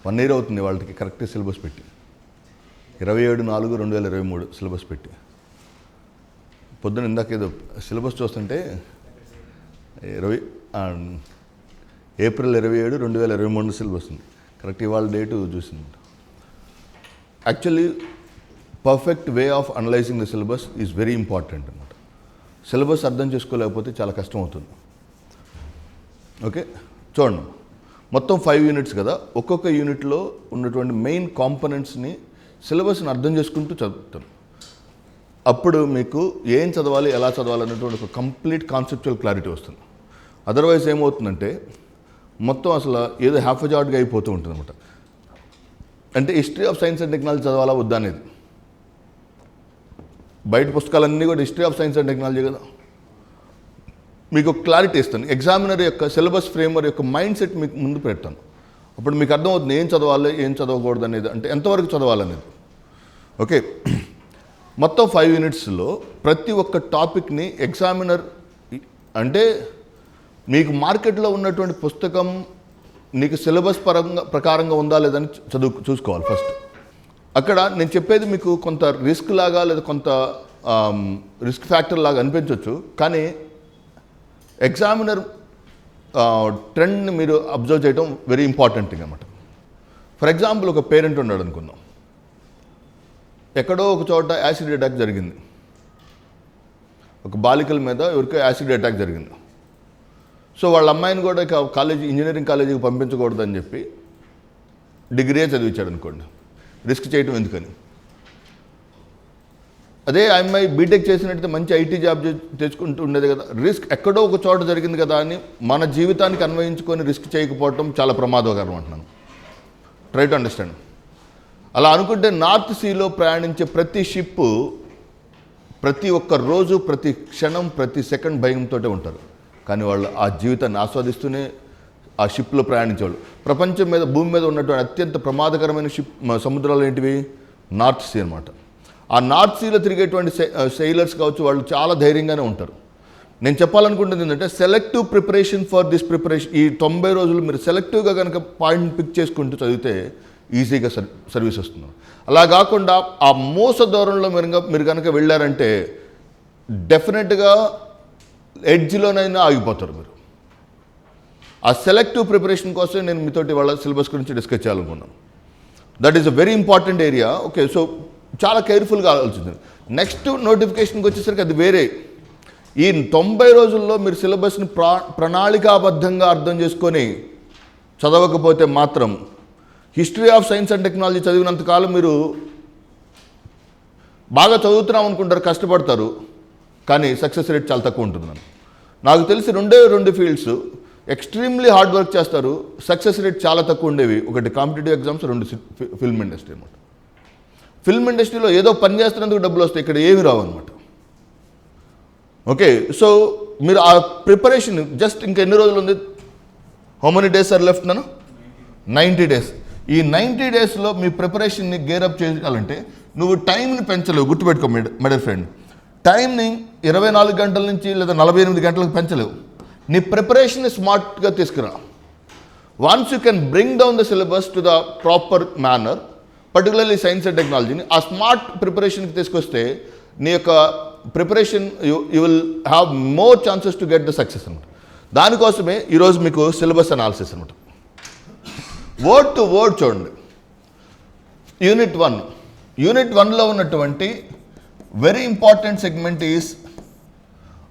1 year అవుతుంది వాళ్ళకి correct syllabus పెట్టి 27/4/2023 సిలబస్ పెట్టి. పొద్దున ఇందాక ఏదో సిలబస్ చూస్తుంటే ఏప్రిల్ 27, 2023 సిలబస్ ఉంది. కరెక్ట్ ఇవాళ డేటు చూసింది. Actually perfect way of analysing the syllabus is very important అనమాట. సిలబస్ అర్థం చేసుకోలేకపోతే చాలా కష్టం అవుతుంది. ఓకే, చూడండి, మొత్తం 5 యూనిట్స్ కదా. ఒక్కొక్క యూనిట్లో ఉన్నటువంటి మెయిన్ కాంపోనెంట్స్ని సిలబస్ని అర్థం చేసుకుంటూ చదువుతాను. అప్పుడు మీకు ఏం చదవాలి, ఎలా చదవాలి అనేటువంటి ఒక కంప్లీట్ కాన్సెప్చువల్ క్లారిటీ వస్తుంది. అదర్వైజ్ ఏమవుతుందంటే మొత్తం అసలు ఏదో హ్యాఫ్జార్డ్గా అయిపోతూ ఉంటుంది అనమాట. అంటే history of science and technology చదవాలా వద్దా అనేది. బయట పుస్తకాలన్నీ కూడా history of science and technology కదా. మీకు క్లారిటీ ఇస్తాను. ఎగ్జామినర్ యొక్క సిలబస్ ఫ్రేమ్వర్క్ యొక్క మైండ్ సెట్ మీకు ముందు పెడతాను. అప్పుడు మీకు అర్థమవుతుంది ఏం చదవాలి, ఏం చదవకూడదు అనేది, అంటే ఎంతవరకు చదవాలనేది. ఓకే, మొత్తం 5 యూనిట్స్లో ప్రతి ఒక్క టాపిక్ని ఎగ్జామినర్ అంటే మీకు మార్కెట్లో ఉన్నటువంటి పుస్తకం నీకు సిలబస్ ప్రకారంగా ఉందా లేదని చూసుకోవాలి ఫస్ట్. అక్కడ నేను చెప్పేది మీకు కొంత రిస్క్ లాగా లేదా కొంత రిస్క్ ఫ్యాక్టర్ లాగా అనిపించవచ్చు, కానీ ఎగ్జామినర్ ట్రెండ్ని మీరు అబ్జర్వ్ చేయడం వెరీ ఇంపార్టెంట్ థింగ్ అనమాట. ఫర్ ఎగ్జాంపుల్, ఒక పేరెంట్ ఉన్నాడు అనుకుందాం. ఎక్కడో ఒక చోట యాసిడ్ అటాక్ జరిగింది. ఒక బాలికల మీద ఎవరికో యాసిడ్ అటాక్ జరిగింది. సో వాళ్ళ అమ్మాయిని కూడా ఇంజనీరింగ్ కాలేజీకి పంపించకూడదని చెప్పి డిగ్రీయే చదివించాడు అనుకోండి. రిస్క్ చేయడం ఎందుకని. అదే ఆ అమ్మాయి బీటెక్ చేసినట్టయితే మంచి ఐటీ జాబ్ తెచ్చుకుంటూ ఉండేది కదా. రిస్క్ ఎక్కడో ఒక చోట జరిగింది కదా అని మన జీవితానికి అన్వయించుకొని రిస్క్ చేయకపోవటం చాలా ప్రమాదకరం అంటున్నాను. Try to understand. అలా అనుకుంటే నార్త్ సీలో ప్రయాణించే ప్రతి షిప్ ప్రతి ఒక్క రోజు, ప్రతి క్షణం, ప్రతి సెకండ్ భయంతో ఉంటారు. కానీ వాళ్ళు ఆ జీవితాన్ని ఆస్వాదిస్తూనే ఆ షిప్లో ప్రయాణించేవాళ్ళు. ప్రపంచం మీద, భూమి మీద ఉన్నటువంటి అత్యంత ప్రమాదకరమైన సముద్రాలు ఏంటివి? నార్త్ సీ అనమాట. ఆ నార్త్ సీలో తిరిగేటువంటి సెయిలర్స్ కావచ్చు, వాళ్ళు చాలా ధైర్యంగానే ఉంటారు. నేను చెప్పాలనుకుంటుంది ఏంటంటే selective preparation for this preparation. ఈ 90 రోజులు మీరు సెలెక్టివ్గా కనుక పాయింట్ పిక్ చేసుకుంటూ చదివితే ఈజీగా సర్వీస్ వస్తుంది. అలా కాకుండా ఆ మోస దూరంలో మీరు కనుక వెళ్ళారంటే డెఫినెట్గా ఎడ్జ్లోనైనా ఆగిపోతారు మీరు. ఆ సెలెక్టివ్ ప్రిపరేషన్ కోసం నేను మీతోటి వాళ్ళ సిలబస్ గురించి డిస్కస్ చేయాలనుకున్నాను. That is a very important area. Okay, so చాలా కేర్ఫుల్గా ఆలోచించండి. నెక్స్ట్ నోటిఫికేషన్కి వచ్చేసరికి అది వేరే. ఈ 90 రోజుల్లో మీరు సిలబస్ని ప్రణాళికాబద్ధంగా అర్థం చేసుకొని చదవకపోతే మాత్రం history of science and technology చదివినంతకాలం మీరు బాగా చదువుతున్నాం అనుకుంటారు, కష్టపడతారు, కానీ సక్సెస్ రేట్ చాలా తక్కువ ఉంటుంది. నాకు తెలిసి 2 ఫీల్డ్స్ ఎక్స్ట్రీమ్లీ హార్డ్ వర్క్ చేస్తారు, సక్సెస్ రేట్ చాలా తక్కువ ఉండేవి. ఒకటి కాంపిటేటివ్ ఎగ్జామ్స్, 2 ఫిల్మ్ ఇండస్ట్రీ అనమాట. ఫిల్మ్ ఇండస్ట్రీలో ఏదో పని చేస్తున్నందుకు డబ్బులు వస్తాయి, ఇక్కడ ఏమి రావు అనమాట. ఓకే, సో మీరు ఆ ప్రిపరేషన్ జస్ట్ ఇంకా ఎన్ని రోజులు ఉంది? How many days are left నన్ను? 90 days. ఈ 90 daysలో మీ ప్రిపరేషన్ని గేరప్ చేయాలంటే నువ్వు టైంని పెంచలేవు. గుర్తుపెట్టుకో మై ఫ్రెండ్, టైంని 24 గంటల నుంచి లేదా 48 గంటలకు పెంచలేవు. నీ ప్రిపరేషన్ని స్మార్ట్గా తీసుకురా. Once you can bring down the syllabus to the proper manner, particularly science and టెక్నాలజీని ఆ స్మార్ట్ ప్రిపరేషన్కి తీసుకొస్తే నీ యొక్క preparation you will have more chances to get the success అనమాట. దానికోసమే ఈరోజు మీకు సిలబస్ అనాలిసిస్ అనమాట. వర్డ్ టు వర్డ్ చూడండి. యూనిట్ 1లో ఉన్నటువంటి వెరీ ఇంపార్టెంట్ సెగ్మెంట్ ఈస్,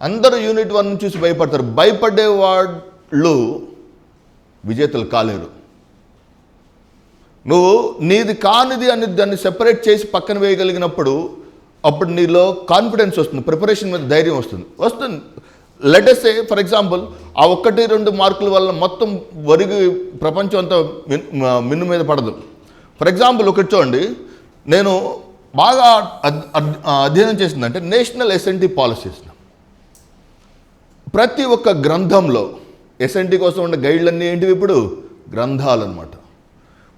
అందరూ యూనిట్ 1 చూసి భయపడతారు. భయపడే వాళ్ళు విజేతలు కాలేరు. నువ్వు నీది కానిది అని దాన్ని సెపరేట్ చేసి పక్కన వేయగలిగినప్పుడు అప్పుడు నీలో కాన్ఫిడెన్స్ వస్తుంది, ప్రిపరేషన్ మీద ధైర్యం వస్తుంది. Let us say for example ఆ 1-2 మార్కుల వల్ల మొత్తం వరిగి ప్రపంచం అంతా మిన్ను మీద పడదు. ఫర్ ఎగ్జాంపుల్ ఒకటి చూడండి, నేను బాగా అధ్యయనం చేసిందంటే నేషనల్ S&T పాలసీస్. ప్రతి ఒక్క గ్రంథంలో S&T కోసం ఉన్న గైడ్లన్నీ ఏంటివి? ఇప్పుడు గ్రంథాలు అనమాట.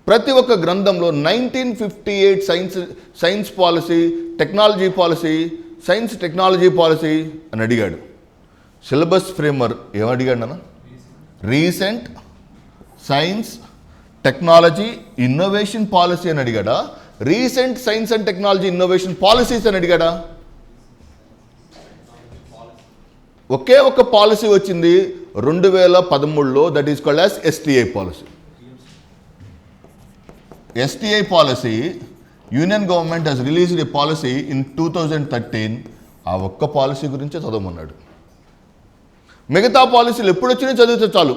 ప్రతి ఒక్క గ్రంథంలో 1958 science policy, technology policy, science technology policy అని అడిగాడు. సిలబస్ ఫ్రేమ్వర్క్ ఏమడిగాడు అన్న? Recent science technology innovation policy అని అడిగాడా, recent science and technology innovation policies అని అడిగాడా? ఒకే ఒక పాలసీ వచ్చింది 2013లో, that is called as STI policy. STI policy, union government has released a policy in 2013. ఆ ఒక్క పాలసీ గురించే చదవమన్నాడు. మిగతా పాలసీలు ఎప్పుడు వచ్చినా చదివితే చాలు.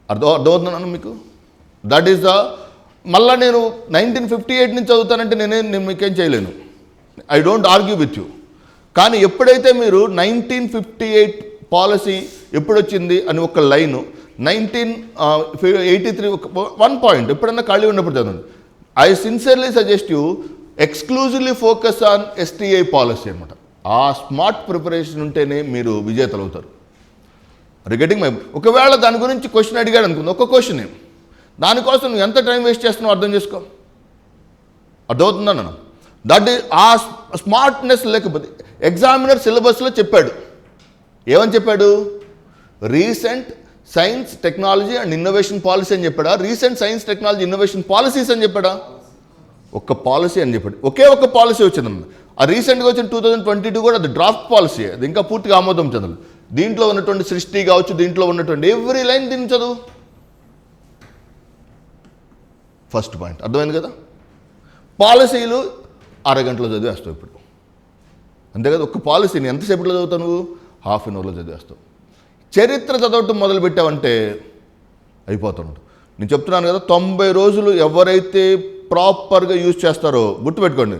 అర్థమవుతున్నాను మీకు? దట్ ఈస్ ద, మళ్ళీ నేను 1958 నుంచి చదువుతానంటే నేను మీకేం చేయలేను. I don't argue with you. కానీ ఎప్పుడైతే మీరు 1958 పాలసీ ఎప్పుడొచ్చింది అని ఒక లైను, 1983 1 పాయింట్ ఎప్పుడన్నా ఖాళీ ఉన్నప్పుడు చదవండి. I sincerely suggest you exclusively focus on STI policy అనమాట. ఆ స్మార్ట్ ప్రిపరేషన్ ఉంటేనే మీరు విజేతలు అవుతారు. గెటింగ్ మై, ఒకవేళ దాని గురించి క్వశ్చన్ అడిగాడు అనుకుంది, ఒక క్వశ్చన్, దానికోసం నువ్వు ఎంత టైం వేస్ట్ చేస్తున్నావు అర్థం చేసుకో. అర్థమవుతుందా నన్ను? దట్ ఈస్ ఆ స్మార్ట్నెస్ లేకపోతే ఎగ్జామినర్ సిలబస్లో చెప్పాడు. ఏమని చెప్పాడు? Recent science technology and innovation policy అని చెప్పాడా, recent science technology innovation policies అని చెప్పాడా? ఒక్క పాలసీ అని చెప్పాడు. ఒకే ఒక్క పాలసీ వచ్చిందన్న. ఆ రీసెంట్గా వచ్చిన 2022 కూడా అది డ్రాఫ్ట్ పాలసీ, అది ఇంకా పూర్తిగా ఆమోదం చెందదు. దీంట్లో ఉన్నటువంటి సృష్టి కావచ్చు, దీంట్లో ఉన్నటువంటి ఎవ్రీ లైన్ దీన్ని చదువు. ఫస్ట్ పాయింట్ అర్థమైంది కదా? పాలసీలు అరగంటలో చదివేస్తావు ఇప్పుడు, అంతే కదా? ఒక్క పాలసీని ఎంతసేపట్లో చదువుతావు నువ్వు? హాఫ్ అన్ అవర్లో చదివేస్తావు. చరిత్ర చదవటం మొదలుపెట్టావంటే అయిపోతున్నాడు. నేను చెప్తున్నాను కదా, 90 రోజులు ఎవరైతే ప్రాపర్గా యూజ్ చేస్తారో గుర్తుపెట్టుకోండి.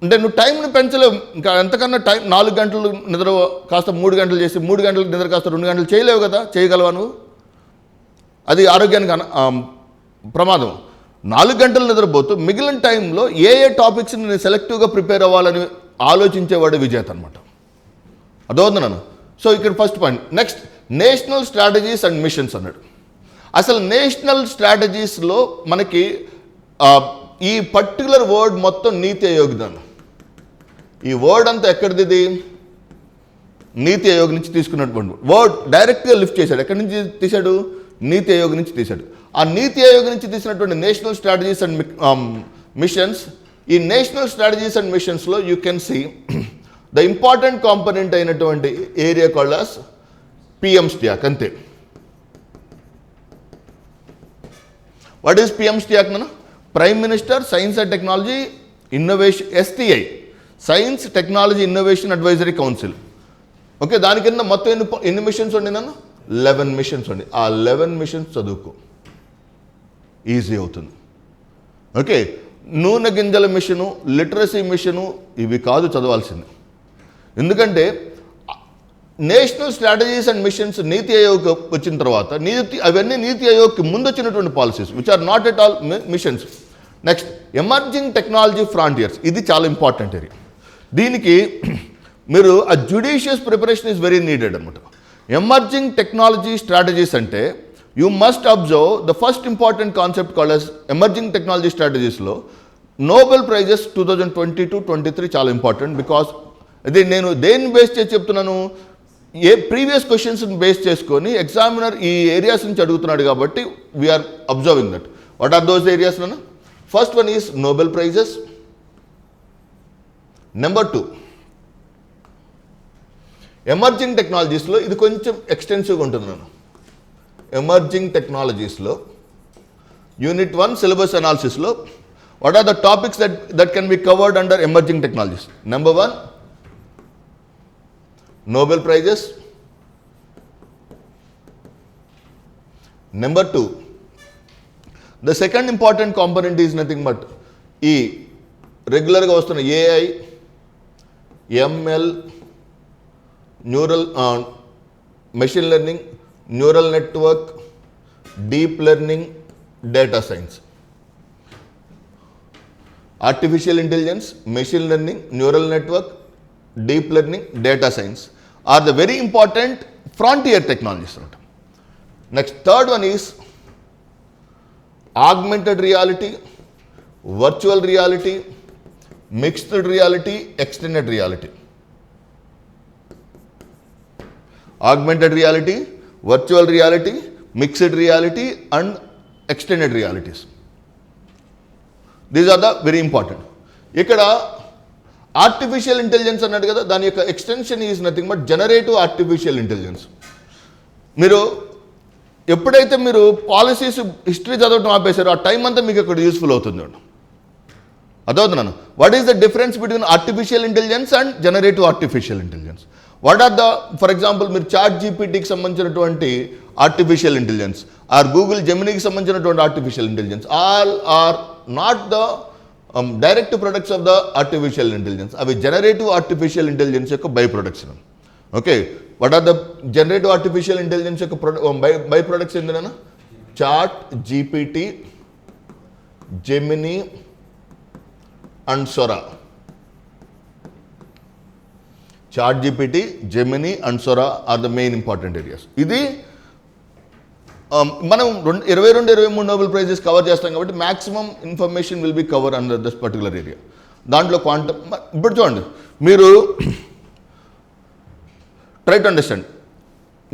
అంటే నువ్వు టైంని పెంచలేవు. ఇంకా ఎంతకన్నా టైం 4 గంటలు నిద్ర కాస్త 3 గంటలు చేసి, 3 గంటలు నిద్ర కాస్త 2 గంటలు చేయలేవు కదా? చేయగలవా నువ్వు? అది ఆరోగ్యానికి ప్రమాదం. 4 గంటలు నిద్రపోతూ మిగిలిన టైంలో ఏ టాపిక్స్ని నేను సెలెక్టివ్గా ప్రిపేర్ అవ్వాలని ఆలోచించేవాడు విజేత అనమాట. అదవుతుంది నన్ను. సో ఇక్కడ first point. Next, national strategies and machines అన్నాడు. అసలు నేషనల్ స్ట్రాటజీస్లో మనకి ఈ పర్టికులర్ వర్డ్ మొత్తం నీతి ఆయోగ్ దాన్ని. ఈ వర్డ్ అంతా ఎక్కడిది? నీతి ఆయోగ్ నుంచి తీసుకున్నటువంటి వర్డ్ డైరెక్ట్గా లిఫ్ట్ చేశాడు. ఎక్కడి నుంచి తీశాడు? నీతి ఆయోగ్ నుంచి తీశాడు. ఆ నీతి ఆయోగ్ నుంచి తీసినటువంటి నేషనల్ స్ట్రాటజీస్ అండ్ మిషన్స్, ఈ నేషనల్ స్ట్రాటజీస్ అండ్ మిషన్స్లో you can see the important component అయినటువంటి area called as PM STIAC. అంతే. వాట్ ఈస్ పిఎం స్టాక్ అన్న? Prime minister science and technology innovation, STI, science technology innovation advisory council. Okay, దాని కింద మొత్తం ఎన్ని మిషన్స్ ఉండి నన్ను? 11 మిషన్స్ ఉండి. ఆ 11 మిషన్స్ చదువుకో, ఈజీ అవుతుంది. ఓకే, నూనె గింజల మిషను, లిటరసీ మిషను, ఇవి కాదు చదవాల్సింది. ఎందుకంటే నేషనల్ స్ట్రాటజీస్ అండ్ మిషన్స్ నీతి ఆయోగ్ వచ్చిన తర్వాత అవన్నీ నీతి ఆయోగ్కి ముందు వచ్చినటువంటి policies which are not at all missions. Next, emerging technology frontiers. ఇది చాలా ఇంపార్టెంట్ ఏరియా. దీనికి మీరు ఆ judicious preparation is very needed అనమాట. ఎమర్జింగ్ టెక్నాలజీ స్ట్రాటజీస్ అంటే you must observe the first important concept called as emerging technology స్ట్రాటజీస్లో Nobel prizes 2022-23 చాలా important. Because అది నేను దేన్ని బేస్ చేసి చెప్తున్నాను? ఏ ప్రీవియస్ క్వశ్చన్స్ని బేస్ చేసుకొని ఎగ్జామినర్ ఈ ఏరియాస్ నుంచి అడుగుతున్నాడు కాబట్టి we're observing that. What are those areas అన్న? First one is Nobel prizes. Number 2 emerging టెక్నాలజీస్లో, ఇది కొంచెం ఎక్స్టెన్సివ్గా ఉంటుంది నేను. ఎమర్జింగ్ టెక్నాలజీస్లో యూనిట్ 1 సిలబస్ అనాలిసిస్లో what are the topics that can be covered under emerging technologies? Number 1 Nobel Prizes. Number 2, the second important component is nothing but ఈ రెగ్యులర్గా వస్తున్న AI, ML, neural machine learning, neural network, deep learning, data science. Artificial intelligence, machine learning, neural network, deep learning, data science are the very important frontier technologies. Next, third one is augmented reality, virtual reality, mixed reality, extended reality. Augmented reality, virtual reality, mixed reality and extended realities. These are the very important. ఇక్కడ artificial intelligence అన్నాడు కదా, దాని యొక్క extension is nothing but generative artificial intelligence. మీరు ఎప్పుడైతే మీరు policies history చదవటం ఆపేశారో ఆ టైం అంతా మీకు ఇక్కడ యూస్ఫుల్ అవుతుంది. అదవుతున్నాను. What is the difference between artificial intelligence and generative artificial intelligence? What are the, for example మీరు చాట్ జీపీటీకి సంబంధించినటువంటి ఆర్టిఫిషియల్ ఇంటెలిజెన్స్ ఆర్ గూగుల్ జెమినీకి సంబంధించినటువంటి artificial intelligence all are not the direct products of the artificial intelligence. అవి generative artificial intelligence యొక్క byproducts. Okay, what are the generative artificial intelligence యొక్క byproducts ఏంటన్నా? Chat GPT, Gemini and Sora. Chat GPT, Gemini and సొరా are the main important areas. ఇది మనం 22-23 Nobel prizes cover చేస్తాం కాబట్టి maximum information will be cover under this particular area. దాంట్లో quantum, ఇప్పుడు చూడండి మీరు try to understand.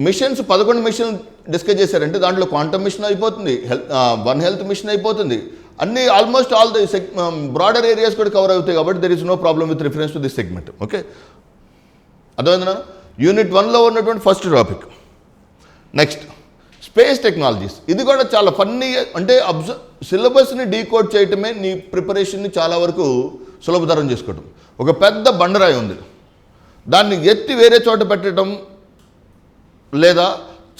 Missions 11 mission discuss చేశారంటే దాంట్లో క్వాంటమ్ మిషన్ అయిపోతుంది, వన్ హెల్త్ మిషన్ అయిపోతుంది, అన్ని almost all the broader areas కూడా కవర్ అవుతాయి కాబట్టి there is no problem with reference to this segment. Okay, అర్థమైందా? యూనిట్ 1లో ఉన్నటువంటి first topic. Next space technologies. ఇది కూడా చాలా ఫన్నీ, అంటే సిలబస్ని డీకోడ్ చేయటమే నీ ప్రిపరేషన్ని చాలా వరకు సులభతరం చేసుకోవటం. ఒక పెద్ద బండరాయి ఉంది, దాన్ని ఎత్తి వేరే చోట పెట్టడం లేదా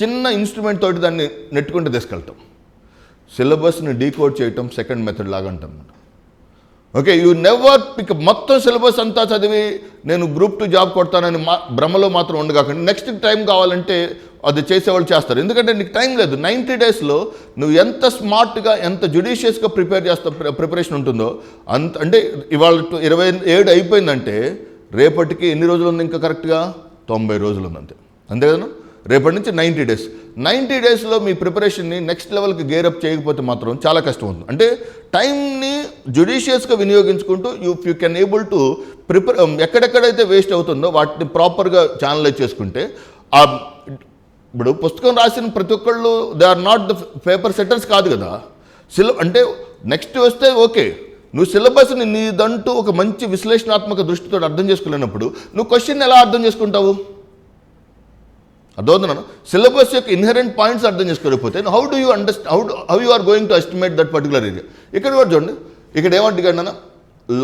చిన్న ఇన్స్ట్రుమెంట్ తోటి దాన్ని నెట్టుకుంటూ తీసుకెళ్తాం. సిలబస్ని డీకోడ్ చేయటం సెకండ్ మెథడ్ లాగా అంటాం. ఓకే, యూ నెవర్ పిక్ మొత్తం సిలబస్ అంతా చదివి నేను గ్రూప్ 2 జాబ్ కొడతానని భ్రమలో మాత్రం ఉండగాకండి. నెక్స్ట్ టైం కావాలంటే అది చేసేవాళ్ళు చేస్తారు, ఎందుకంటే నీకు టైం లేదు. 90 డేస్లో నువ్వు ఎంత స్మార్ట్గా ఎంత జుడిషియస్గా ప్రిపరేషన్ ఉంటుందో అంత. అంటే ఇవాళ 27 అయిపోయిందంటే రేపటికి ఎన్ని రోజులు ఉంది? ఇంకా కరెక్ట్గా 90 రోజులు ఉంది, అంతే కదా. రేపటి నుంచి 90 డేస్. 90 డేస్లో మీ ప్రిపరేషన్ని నెక్స్ట్ లెవెల్కి గేరప్ చేయకపోతే మాత్రం చాలా కష్టం అవుతుంది. అంటే టైంని జుడిషియస్గా వినియోగించుకుంటూ you can able to prepare. ఎక్కడెక్కడైతే వేస్ట్ అవుతుందో వాటిని ప్రాపర్గా ఛానలైజ్ చేసుకుంటే, ఇప్పుడు పుస్తకం రాసిన ప్రతి ఒక్కళ్ళు they are not the paper setters కాదు కదా. అంటే నెక్స్ట్ వస్తే ఓకే, నువ్వు సిలబస్ని నీదంటూ ఒక మంచి విశ్లేషణాత్మక దృష్టితో అర్థం చేసుకోలేనప్పుడు నువ్వు క్వశ్చన్ ఎలా అర్థం చేసుకుంటావు? అర్థమవుతున్నాను. సిలబస్ యొక్క ఇన్హెరెంట్ పాయింట్స్ అర్థం చేసుకోలేకపోతే how do you understand, how you are going to estimate that particular area. ఇక్కడ కూడా చూడండి, ఇక్కడ ఏమంటాడు అన్న,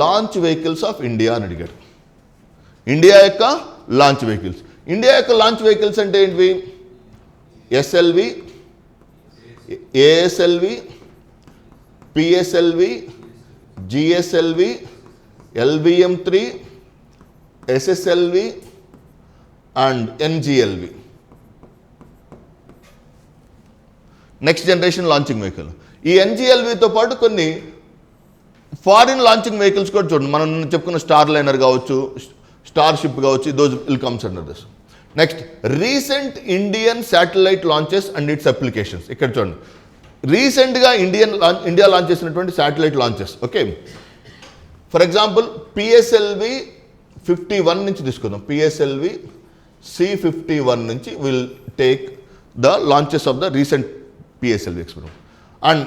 లాంచ్ వెహికల్స్ ఆఫ్ ఇండియా అని అడిగాడు. ఇండియా యొక్క లాంచ్ వెహికల్స్. ఇండియా యొక్క లాంచ్ వెహికల్స్ అంటే ఏంటివి? SLV, ASLV, PSLV, GSLV, LVM-3, SSLV and NGLV. Next generation launching vehicle. ఈ NGLVతో పాటు కొన్ని ఫారిన్ లాంచింగ్ వెహికల్స్ కూడా చూడండి. మనం చెప్పుకున్న స్టార్ లైనర్ కావచ్చు, స్టార్ షిప్ కావచ్చు, those will comes under this. Next recent Indian satellite launches and its applications. ఇక్కడ చూడండి, రీసెంట్గా ఇండియా లాంచ్ చేసినటువంటి satellite launches. Okay, for example PSLV 51 నుంచి తీసుకుందాం. PSLV C-51 నుంచి will take the launches of the recent PSLV experiment. And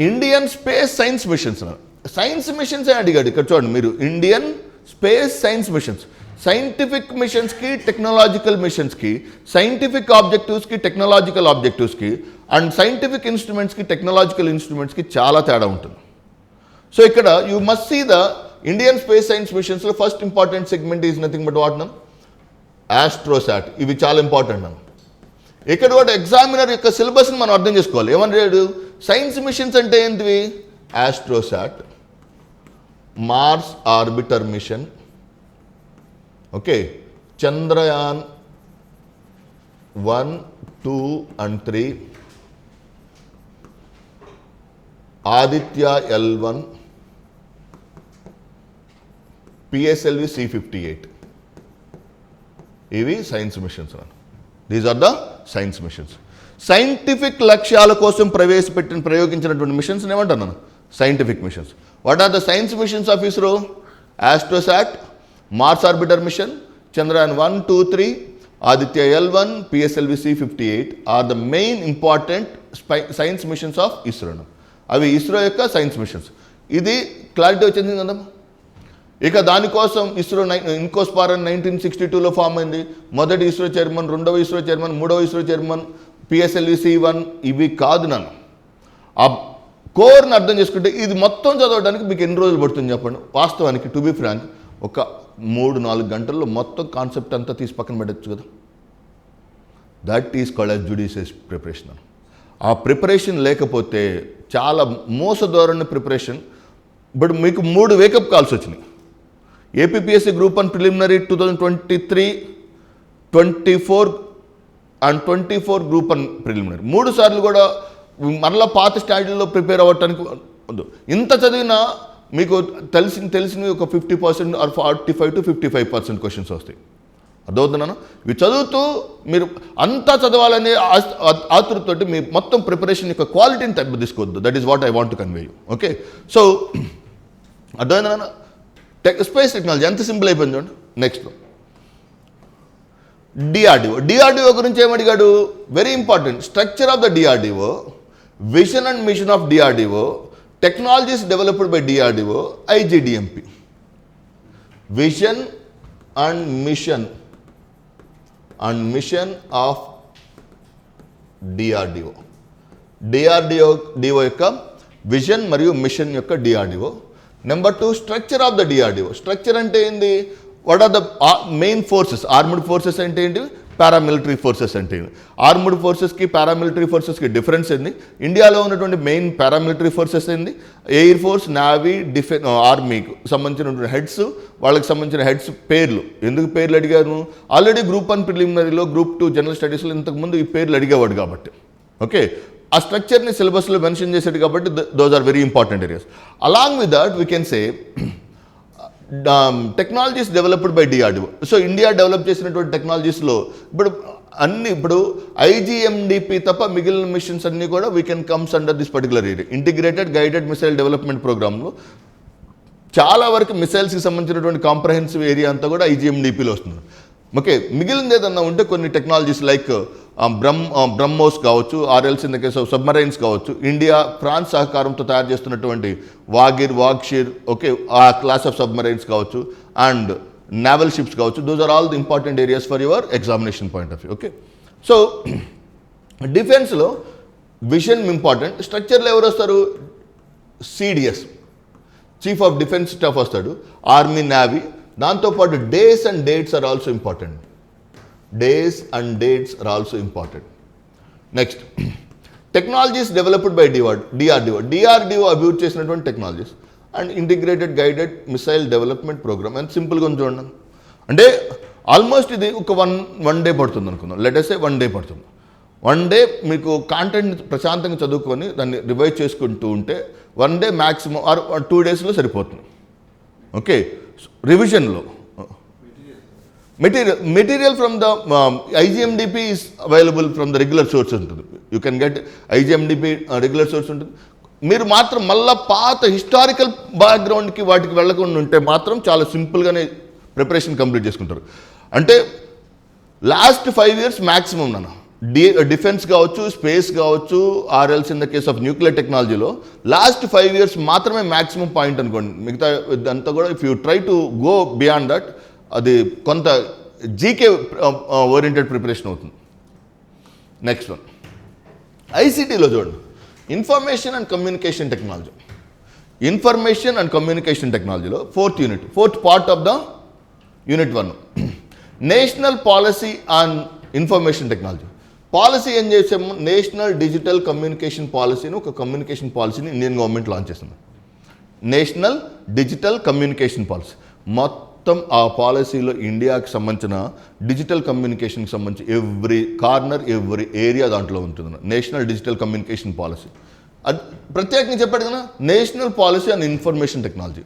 Indian space science missions. Science missions అడిగాడు ఇక్కడ చూడండి మీరు. Indian space science missions, scientific మిషన్స్కి technological మిషన్స్కి, సైంటిఫిక్ ఆబ్జెక్టివ్స్కి టెక్నాలజికల్ ఆబ్జెక్టివ్స్కి, అండ్ సైంటిఫిక్ ఇన్స్ట్రుమెంట్స్కి టెక్నాలజికల్ ఇన్స్ట్రుమెంట్స్కి చాలా తేడా ఉంటుంది. సో ఇక్కడ you must see the Indian space science మిషన్స్లో first important segment is nothing but what name? Astrosat. ఇవి చాలా ఇంపార్టెంట్ నమ్. ఇక్కడ కూడా ఎగ్జామినర్ యొక్క సిలబస్ని మనం అర్థం చేసుకోవాలి. ఏమన్నాడు? సైన్స్ మిషన్స్ అంటే ఏంటివి? AstroSat, Mars Orbiter Mission, okay, Chandrayaan 1, 2 and 3, Aditya L1, PSLV C-58. ఇవి science missions. These are the science missions. Scientific లక్ష్యాల కోసం ప్రయోగించినటువంటి మిషన్స్ ఏమంటాను నేను? Scientific missions. What are the science missions of ISRO? AstroSat, Mars Orbiter Mission, Chandrayaan 1, 2, 3, Aditya L1, PSLV C-58 are the main important science missions of ISRO. అవి ఇస్రో యొక్క science machines. ఇది clarity వచ్చింది కదా. ఇక దానికోసం ఇస్రో ఇన్కోస్పార్ అని 1962లో ఫామ్ అయింది. మొదటి ఇస్రో చైర్మన్, రెండవ ఇస్రో చైర్మన్, మూడవ ఇస్రో చైర్మన్, PSLV C-1 ఇవి కాదు. నన్ను ఆ కోర్ని అర్థం చేసుకుంటే ఇది మొత్తం చదవడానికి మీకు ఎన్ని రోజులు పడుతుంది చెప్పండి. వాస్తవానికి టు బి ఫ్రాంక్ ఒక 3-4 గంటల్లో మొత్తం కాన్సెప్ట్ అంతా తీసి పక్కన పెట్టచ్చు కదా. That is called as judicious preparation. ఆ ప్రిపరేషన్ లేకపోతే చాలా మోసధోరణి ప్రిపరేషన్. బట్ మీకు 3 వేకప్ కాల్స్ వచ్చినాయి. APPSC group 1 preliminary 2023, 24 and 24 group 1 preliminary 3 సార్లు కూడా మరలా పాత స్టాండర్డ్లో ప్రిపేర్ అవ్వటానికి వద్దు. ఇంత చదివినా మీకు తెలిసినవి ఒక 50% ఆర్ 45 to 55% క్వశ్చన్స్ వస్తాయి. అర్థమవుతున్నాను. ఇవి చదువుతూ మీరు అంతా చదవాలనే ఆతృతతోటి మీ మొత్తం ప్రిపరేషన్ యొక్క క్వాలిటీని దెబ్బతీసుకోవద్దు. That is what I want to convey you. Okay, so అర్థమైందా. స్పేస్ టెక్నాలజీ ఎంత సింపుల్ అయిపోయింది చూడండి. నెక్స్ట్లో డిఆర్డిఓ గురించి ఏమడిగాడు? Very important. Structure of the DRDO, vision and mission of DRDO, technologies developed by DRDO, IGDMP. Vision and mission of DRDO యొక్క vision మరియు mission యొక్క DRDO. Number 2, structure of the DRDO. Structure అంటే ఏంది? What are the main forces? Armed forces అంటే ఏంటి? Paramilitary forces అంటే ఏంటి? Armed ఫోర్సెస్కి paramilitary ఫోర్సెస్కి difference ఏంది? ఇండియాలో ఉన్నటువంటి మెయిన్ పారామిలిటరీ ఫోర్సెస్ ఏంది? ఎయిర్ ఫోర్స్, నావీ, ఆర్మీకి సంబంధించినటువంటి హెడ్స్, వాళ్ళకి సంబంధించిన హెడ్స్ పేర్లు. ఎందుకు పేర్లు అడిగాను? ఆల్రెడీ గ్రూప్ 1 ప్రిలిమినరీలో, గ్రూప్ 2 జనరల్ స్టడీస్లో ఇంతకుముందు ఈ పేర్లు అడిగేవాడు కాబట్టి. ఓకే, ఆ స్ట్రక్చర్ని సిలబస్లో మెన్షన్ చేశాడు కాబట్టి those are very important areas. Along with that we can say technologies developed by DRDO. So India develop చేసినటువంటి టెక్నాలజీస్లో ఇప్పుడు IGMDP తప్ప మిగిలిన మిషన్స్ అన్నీ కూడా we can comes under this particular area. Integrated guided missile development ప్రోగ్రాంలో చాలా వరకు మిసైల్స్కి సంబంధించినటువంటి కాంప్రహెన్సివ్ ఏరియా అంతా కూడా IGMDPలో వస్తుంది. ఓకే, మిగిలింది ఏదన్నా ఉంటే కొన్ని టెక్నాలజీస్ లైక్ బ్రహ్మోస్ కావచ్చు, or else in the case of submarines కావచ్చు, ఇండియా ఫ్రాన్స్ సహకారంతో తయారు చేస్తున్నటువంటి వాగ్షీర్, ఓకే, ఆ క్లాస్ ఆఫ్ సబ్మరైన్స్ కావచ్చు, అండ్ నావల్ షిప్స్ కావచ్చు. Those are all the important areas for your examination point of view. Okay, so డిఫెన్స్లో vision important. స్ట్రక్చర్లో ఎవరు వస్తారు? CDS, chief of defence staff వస్తాడు, ఆర్మీ, నేవీ. దాంతోపాటు days and dates are also important. Next, technologies developed by DRDO అభివృద్ధి చేసినటువంటి technologies and integrated guided missile development programme. ఎంత సింపుల్గా ఉంది చూడండి. అంటే ఆల్మోస్ట్ ఇది ఒక వన్ డే పడుతుంది అనుకుందాం. లెటెస్ట్ 1 day పడుతుంది. 1 day మీకు కాంటెంట్ ప్రశాంతంగా చదువుకొని దాన్ని రివైజ్ చేసుకుంటూ ఉంటే 1 day మ్యాక్సిమం ఆర్ 2 daysలో సరిపోతుంది. ఓకే, రివిజన్లో material from the IGMDP is available from the regular source ఉంటుంది. You can get IGMDP regular source ఉంటుంది. మీరు మాత్రం మళ్ళీ పాత హిస్టారికల్ బ్యాక్గ్రౌండ్కి వాటికి వెళ్ళకుండా ఉంటే మాత్రం చాలా సింపుల్గానే ప్రిపరేషన్ కంప్లీట్ చేసుకుంటారు. అంటే లాస్ట్ 5 years మ్యాక్సిమం నాన్న డిఫెన్స్ కావచ్చు, స్పేస్ కావచ్చు, or else in the case of nuclear టెక్నాలజీలో లాస్ట్ 5 years మాత్రమే మ్యాక్సిమం పాయింట్ అనుకోండి. మిగతా అంతా కూడా if you try to go beyond that అది కొంత జీకే ఓరియంటెడ్ ప్రిపరేషన్ అవుతుంది. నెక్స్ట్ వన్ ICTలో చూడండి, ఇన్ఫర్మేషన్ అండ్ కమ్యూనికేషన్ టెక్నాలజీలో 4th unit, 4th part of the Unit 1, national policy on information technology. Policy ఏం చేసాము? నేషనల్ డిజిటల్ కమ్యూనికేషన్ పాలసీని, ఒక కమ్యూనికేషన్ పాలసీని ఇండియన్ గవర్నమెంట్ లాంచ్ చేస్తుంది. National digital communication policy. మొత్తం ఆ పాలసీలో ఇండియాకి సంబంధించిన డిజిటల్ కమ్యూనికేషన్కి సంబంధించి ఎవ్రీ కార్నర్, ఎవ్రీ ఏరియా దాంట్లో ఉంటుంది. నేషనల్ డిజిటల్ కమ్యూనికేషన్ పాలసీ అది ప్రత్యేకంగా చెప్పాడు కదా, national policy and information technology.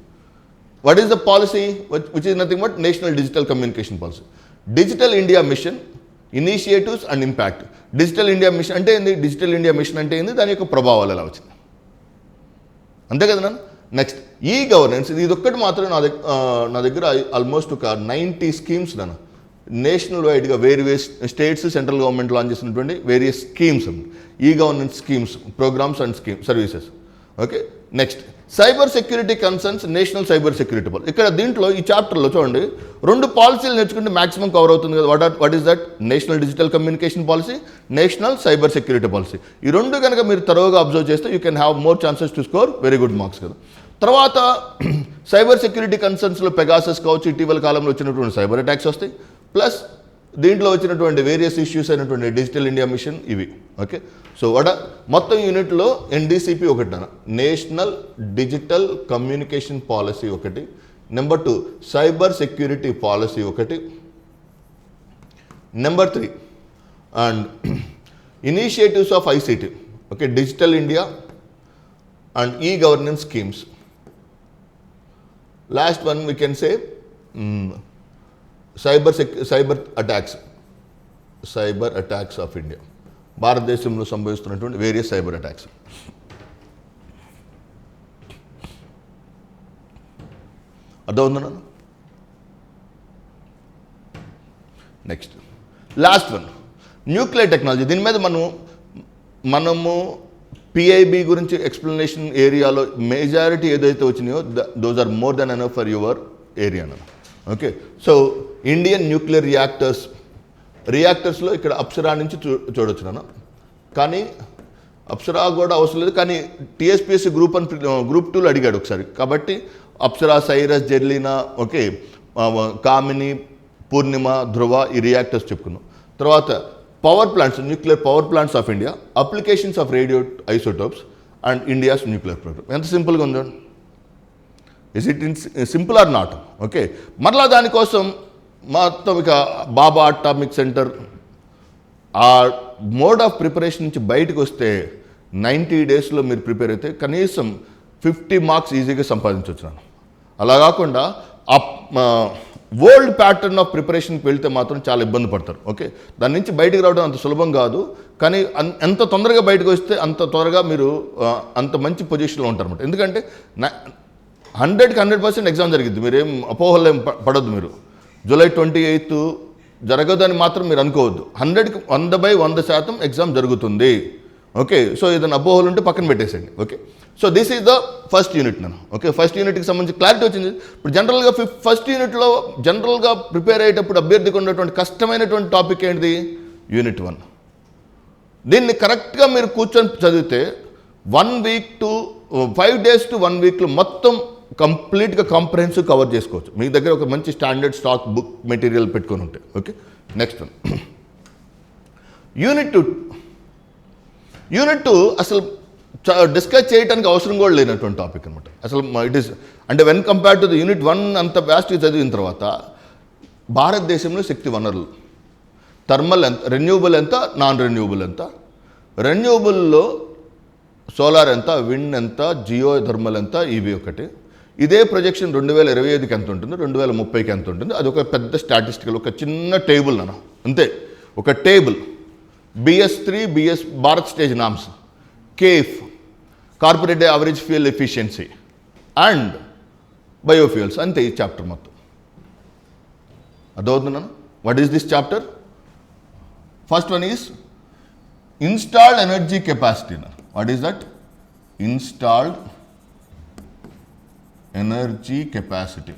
What is the policy? Which is nothing but national digital communication policy. Digital India machine, initiatives and impact. Digital India machine అంటే ఏంది? Digital India machine అంటే ఏంది? దాని యొక్క ప్రభావాలు ఎలా వచ్చింది, అంతే కదా నాన్న. Next, e governance. ఇది ఒక్కటి మాత్రం నా దగ్గర ఆల్మోస్ట్ ఒక 90 schemes నాన్న నేషనల్ వైడ్గా various states central government launch చేసినటువంటి various schemes, e governance schemes, programmes and services. Okay, next cyber security concerns, national cyber security policy. ఇక్కడ దీంట్లో ఈ చాప్టర్లో చూడండి 2 పాలసీలు నేర్చుకుంటే మాక్సిమం కవర్ అవుతుంది కదా. What is that? National digital communication policy, national cyber security policy. ఈ 2 కనుక మీరు తరోగా అబ్జర్వ్ చేస్తే you can have more chances to score very good marks కదా. తర్వాత సైబర్ సెక్యూరిటీ కన్సర్న్స్లో పెగాసస్ కావచ్చు, ఇటీవల కాలంలో వచ్చినటువంటి సైబర్ అటాక్స్ వస్తాయి, ప్లస్ దీంట్లో వచ్చినటువంటి వేరియస్ ఇష్యూస్ అయినటువంటి డిజిటల్ ఇండియా మిషన్ ఇవి. ఓకే, సో మొత్తం యూనిట్లో ఎన్డీసీపీ ఒకటి, నేషనల్ డిజిటల్ కమ్యూనికేషన్ పాలసీ ఒకటి, నెంబర్ 2 సైబర్ సెక్యూరిటీ పాలసీ ఒకటి, number 3 and initiatives of ICT. Okay, digital India and e governance schemes. Last one we can say cyber attacks of India. భారతదేశంలో సంభవిస్తున్నటువంటి various cyber attacks. అర్థమవుతుందా? Next last one nuclear technology. దీని మీద మనము PIB గురించి explanation ఏరియాలో majority ఏదైతే వచ్చినాయో those are more than enough for your area. Okay, so Indian nuclear రియాక్టర్స్లో ఇక్కడ అప్సరా నుంచి చూడొచ్చు నాన్న. కానీ అప్సరా కూడా అవసరం లేదు, కానీ టీఎస్పీఎస్సీ గ్రూప్ 2లో అడిగాడు ఒకసారి. కాబట్టి Apsara, Cirus, Zerlina, okay, Kamini, Purnima, Dhruva ఈ రియాక్టర్స్ చెప్పుకున్నాం. తర్వాత power plants, nuclear power plants of India, applications of radio isotopes and India's nuclear programme. ఎంత సింపుల్గా ఉందో. Is it simple or not? Okay, మరలా దానికోసం మొత్తం ఇక బాబా అటామిక్ సెంటర్ ఆ మోడ్ ఆఫ్ ప్రిపరేషన్ నుంచి బయటకు వస్తే 90 డేస్లో మీరు ప్రిపేర్ అయితే కనీసం 50 మార్క్స్ ఈజీగా సంపాదించవచ్చు. అలా కాకుండా ఓల్డ్ ప్యాటర్న్ ఆఫ్ ప్రిపరేషన్కి వెళ్తే మాత్రం చాలా ఇబ్బంది పడతారు. ఓకే, దాని నుంచి బయటకు రావడం అంత సులభం కాదు, కానీ ఎంత తొందరగా బయటకు వస్తే అంత త్వరగా మీరు అంత మంచి పొజిషన్లో ఉంటారన్నమాట. ఎందుకంటే 100కి 100% ఎగ్జామ్ జరిగింది, మీరేం అపోహలు ఏం పడొద్దు. మీరు జూలై 28 జరగదని మాత్రం మీరు అనుకోవద్దు. 100కి 100% ఎగ్జామ్ జరుగుతుంది. ఓకే, సో ఏదైనా అపోహలు ఉంటే పక్కన పెట్టేసేయండి. Okay, so this is the first unit నన్ను. ఓకే, ఫస్ట్ యూనిట్కి సంబంధించి క్లారిటీ వచ్చింది. ఇప్పుడు జనరల్గా ఫస్ట్ యూనిట్లో జనరల్గా ప్రిపేర్ అయ్యేటప్పుడు అభ్యర్థికి ఉన్నటువంటి కష్టమైనటువంటి టాపిక్ ఏంటిది? యూనిట్ 1. దీన్ని కరెక్ట్గా మీరు కూర్చొని చదివితే 1 వీక్ టు 5 డేస్ టు 1 వీక్లో మొత్తం కంప్లీట్గా కాంప్రహెన్సివ్ కవర్ చేసుకోవచ్చు. మీ దగ్గర ఒక మంచి స్టాండర్డ్ స్టాక్ బుక్ మెటీరియల్ పెట్టుకొని ఉంటే. ఓకే, నెక్స్ట్ వన్ యూనిట్ 2 అసలు డిస్కస్ చేయడానికి అవసరం కూడా లేనటువంటి టాపిక్ అనమాట. అసలు ఇట్ ఈస్ అంటే when compare to the unit 1 అంత వ్యాస్ట్గా చదివిన తర్వాత భారతదేశంలో శక్తి వనరులు థర్మల్ ఎంత, రెన్యూబుల్ ఎంత, నాన్ రెన్యూబుల్ ఎంత, రెన్యూబుల్లో సోలార్ ఎంత, విండ్ ఎంత, జియో థర్మల్ ఎంత, ఇవి ఒకటి. ఇదే ప్రొజెక్షన్ 2025కి ఎంత ఉంటుంది, 2030కి ఎంత ఉంటుంది, అది ఒక పెద్ద స్టాటిస్టికల్ ఒక చిన్న టేబుల్ నాన్న, అంతే. ఒక table BS3 Bharat stage norms, CAFE corporate average fuel efficiency and biofuels, అంతే ఈ చాప్టర్ మొత్తం. అర్థమవుతున్నాను? What is this chapter? First one is installed energy capacity. What is that? Installed energy capacity.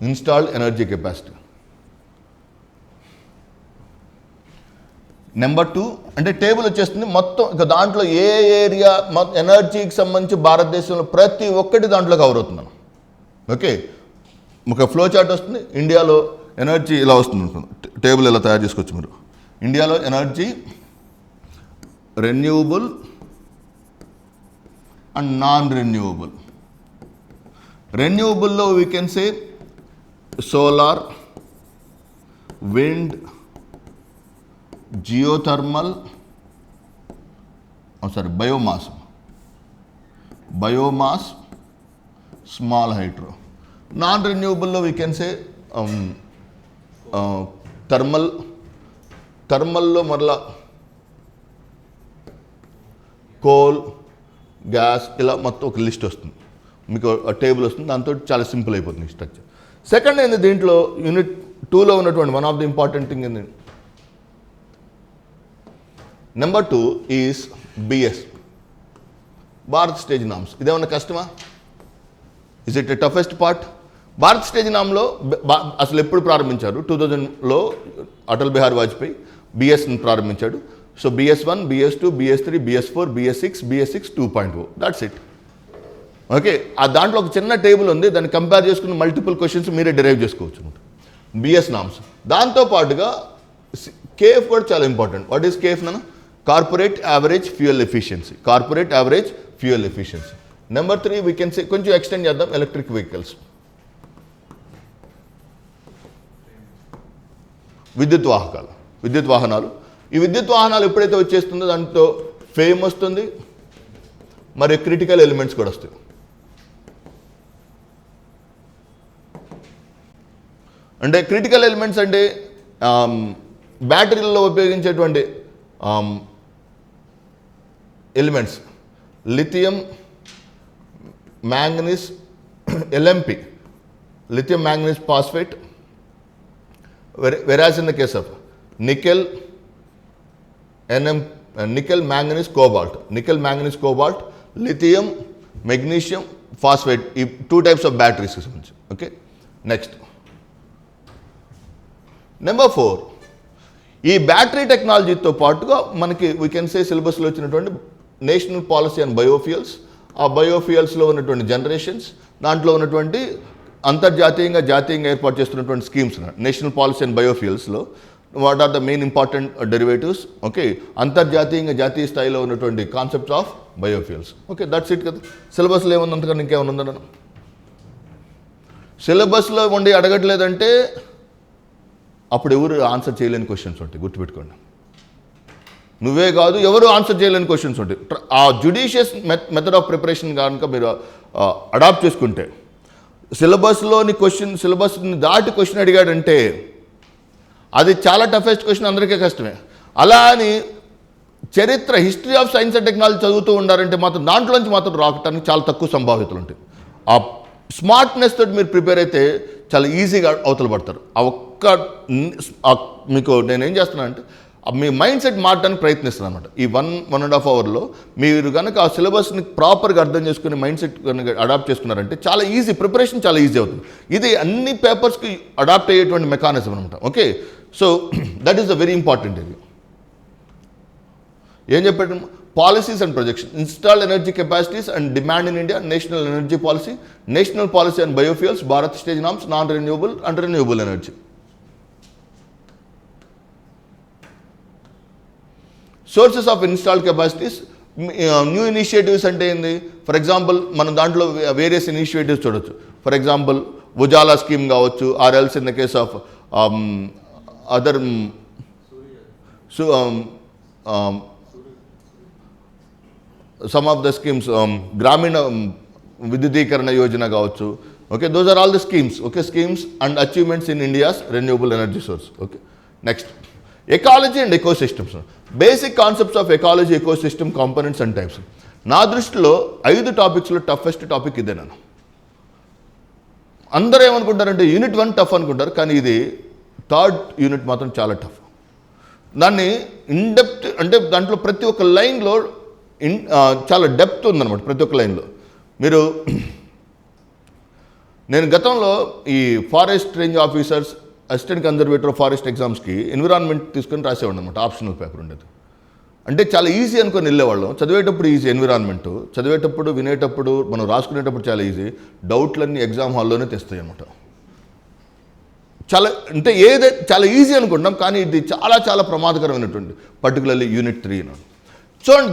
Installed energy capacity. Number 2 అంటే table వచ్చేస్తుంది మొత్తం. ఇక దాంట్లో ఏ area ఎనర్జీకి సంబంధించి భారతదేశంలో ప్రతి ఒక్కటి దాంట్లో కవర్ అవుతున్నాను. ఓకే, ఒక ఫ్లో చార్ట్ వస్తుంది. ఇండియాలో ఎనర్జీ ఇలా వస్తుంది, టేబుల్ ఇలా తయారు చేసుకోవచ్చు మీరు. ఇండియాలో energy renewable and non renewable. రెన్యూబుల్లో we can say solar, wind, geothermal, biomass, small hydro. Non రెన్యూబుల్లో వీ కెన్ సే థర్మల్లో మరలా కోల్, గ్యాస్, ఇలా మొత్తం ఒక లిస్ట్ వస్తుంది మీకు, టేబుల్ వస్తుంది. దాంతో చాలా సింపుల్ అయిపోతుంది స్ట్రక్చర్. సెకండ్ ఏంది దీంట్లో యూనిట్ 2లో ఉన్నటువంటి one of the important thing ఏంది, number 2 is BS, Bharat stage norms. ఇదేమన్నా కష్టమా? Is it a toughest part? Bharat stage నామ్లో అసలు ఎప్పుడు ప్రారంభించారు? 2000లో అటల్ బిహారీ వాజ్పేయి బిఎస్ని ప్రారంభించాడు. So BS1, BS2, BS3, BS4, BS6, BS6 2.0, that's it. Okay, ఆ దాంట్లో ఒక చిన్న టేబుల్ ఉంది, దాన్ని కంపేర్ చేసుకుని మల్టిపుల్ క్వశ్చన్స్ మీరే డిరైవ్ చేసుకోవచ్చు అనమాట. BS norms. దాంతోపాటుగా కేఎఫ్ కూడా చాలా ఇంపార్టెంట్. వాట్ ఈస్ కేఎఫ్ నాన్న? Corporate average fuel efficiency. Corporate average fuel efficiency. Number 3 we can సే, కొంచెం ఎక్స్టెండ్ చేద్దాం, ఎలక్ట్రిక్ వెహికల్స్, విద్యుత్ వాహకాలు, విద్యుత్ వాహనాలు. ఈ విద్యుత్ వాహనాలు ఎప్పుడైతే వచ్చేస్తుందో దాంట్లో ఫేమ్ వస్తుంది, మరి క్రిటికల్ ఎలిమెంట్స్ కూడా వస్తాయి. అంటే క్రిటికల్ ఎలిమెంట్స్ అంటే బ్యాటరీలలో ఉపయోగించేటువంటి elements, lithium, manganese, LMP, lithium manganese phosphate, whereas in the case of nickel, nickel manganese cobalt, lithium, magnesium phosphate, ఈ 2 types of batteries. Okay, next, number 4, ఈ బ్యాటరీ టెక్నాలజీతో పాటుగా మనకి వీ కెన్ సే సిలబస్లో వచ్చినటువంటి నేషనల్ పాలసీ అండ్ బయోఫ్యూయల్స్, ఆ బయోఫ్యూయల్స్లో ఉన్నటువంటి generations, దాంట్లో ఉన్నటువంటి అంతర్జాతీయంగా జాతీయంగా ఏర్పాటు చేస్తున్నటువంటి స్కీమ్స్, నేషనల్ పాలసీ అండ్ బయోఫ్యూయల్స్లో what are the main important derivatives. Okay, అంతర్జాతీయంగా జాతీయ స్థాయిలో ఉన్నటువంటి concepts of biofuels. Okay, that's it కదా. సిలబస్లో ఏముంది అంతకన్నా ఇంకేమైనా ఉందన్న? సిలబస్లో ఉండి అడగట్లేదంటే అప్పుడు ఎవరు ఆన్సర్ చేయలేని క్వశ్చన్స్ ఉంటాయి, గుర్తుపెట్టుకోండి. నువ్వే కాదు, ఎవరు ఆన్సర్ చేయలేని క్వశ్చన్స్ ఉంటాయి. ఆ జుడిషియస్ మెథడ్ ఆఫ్ ప్రిపరేషన్ కనుక మీరు అడాప్ట్ చేసుకుంటే, సిలబస్లోని సిలబస్ని దాటి క్వశ్చన్ అడిగాడంటే అది చాలా టఫెస్ట్ క్వశ్చన్, అందరికీ కష్టమే. అలా అని చరిత్ర, history of science and technology చదువుతూ ఉండారంటే మాత్రం దాంట్లోంచి మాత్రం రావటానికి చాలా తక్కువ సంభావ్యతలు ఉంటాయి. ఆ స్మార్ట్నెస్ తోటి మీరు ప్రిపేర్ అయితే చాలా ఈజీగా అవతల పడతారు. ఆ ఒక్క మీకు నేనేం చేస్తున్నాను అంటే మీ మైండ్ సెట్ మార్చడానికి ప్రయత్నిస్తున్నాను అనమాట. ఈ 1.5 అవర్లో మీరు కనుక ఆ సిలబస్ని ప్రాపర్గా అర్థం చేసుకుని మైండ్ సెట్ కనుక అడాప్ట్ చేసుకున్నారంటే చాలా ఈజీ, ప్రిపరేషన్ చాలా ఈజీ అవుతుంది. ఇది అన్ని పేపర్స్కి అడాప్ట్ అయ్యేటువంటి మెకానిజం అనమాట. Okay, so that is the very important. ఇది ఏం చెప్పాడు? Policies and projection, installed energy capacities and demand in India, national energy policy, national policy and biofuels, Bharat stage norms, non renewable and renewable energy. Sources of installed capacities, new initiatives అంటే ఏంది? For example మనం దాంట్లో various initiatives చూడొచ్చు. For example Ujala scheme కావచ్చు, are else in the case of other some of the schemes, Gramin Vidyutikaran Yojana కావచ్చు. Okay, those are all the schemes. Okay, schemes and achievements in India's renewable energy source. Okay, next, ecology and ecosystems, basic concepts of ecology, ecosystem, components and types. నా దృష్టిలో 5 టాపిక్స్లో toughest topic ఇదే. నేను అందరూ ఏమనుకుంటారంటే unit 1 tough అనుకుంటారు, కానీ ఇది 3rd unit మాత్రం చాలా టఫ్. దాన్ని ఇన్డెప్త్ అంటే దాంట్లో ప్రతి ఒక్క లైన్లో చాలా డెప్త్ ఉందన్నమాట. ప్రతి ఒక్క లైన్లో మీరు నేను గతంలో ఈ forest range officers, assistant conservator of forest ఎగ్జామ్స్కి ఎన్విరాన్మెంట్ తీసుకొని రాసేవాడు అనమాట. ఆప్షనల్ పేపర్ ఉండేది. అంటే చాలా ఈజీ అనుకొని వెళ్ళేవాళ్ళం. చదివేటప్పుడు ఈజీ ఎన్విరాన్మెంట్, చదివేటప్పుడు వినేటప్పుడు మనం రాసుకునేటప్పుడు చాలా ఈజీ. డౌట్లన్నీ ఎగ్జామ్ హాల్లోనే తెస్తాయి అన్నమాట. చాలా అంటే చాలా ఈజీ అనుకుంటాం, కానీ ఇది చాలా చాలా ప్రమాదకరమైనటువంటి, పర్టికులర్లీ యూనిట్ 3. చూడండి,